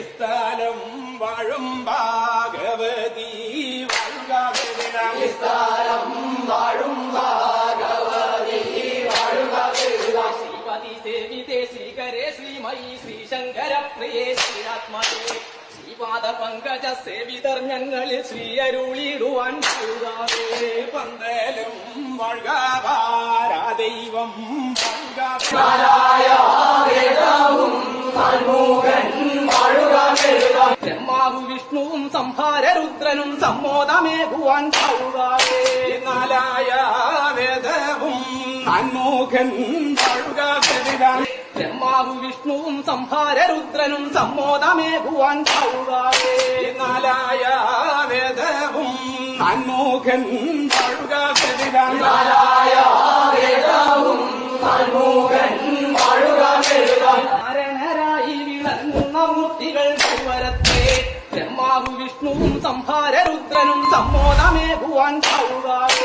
സ്ഥലം വാഴും ഭാഗവതി വാഴുക സ്ഥലം വാഴും ഭാഗവതി വാഴുക ശ്രീപതി സേവിതേ ശ്രീകരേ ശ്രീമയി ശ്രീശങ്കര പ്രിയേ ശ്രീരാത്മജേ ശ്രീപാദ പങ്കജ സേവിതർ ഞങ്ങളിൽ ശ്രീ അരുളിടുവാൻ ചെയ്യുകാവേ. പന്തലും വാഴുക ഭാരദൈവം വേദവും ഷൺമുഖൻ വാഴുക ബ്രഹ്മാവും വിഷ്ണുവും സംഹാരരുദ്രനും സമ്മോദമേകുവാൻ ചെയ്യുകാവേ. നാലായ വേദവും ഷൺമുഖൻ വാഴുക ബ്രഹ്മാവും വിഷ്ണുവും സംഹാരരുദ്രനും സമ്മോദമേകുവാൻ ചെയ്യുകാവേ. നാലായ വേദവും ഷൺമുഖൻ വാഴുക വേദവും ഷൺമുഖൻ വാഴുക നാരായണരായി വിളങ്ങുന്ന മൂർത്തികൾ ചുവരത്തെ ബ്രഹ്മാവും വിഷ്ണുവും സംഹാരരുദ്രനും സമ്മോദമേകുവാൻ ചെയ്യുകാവേ.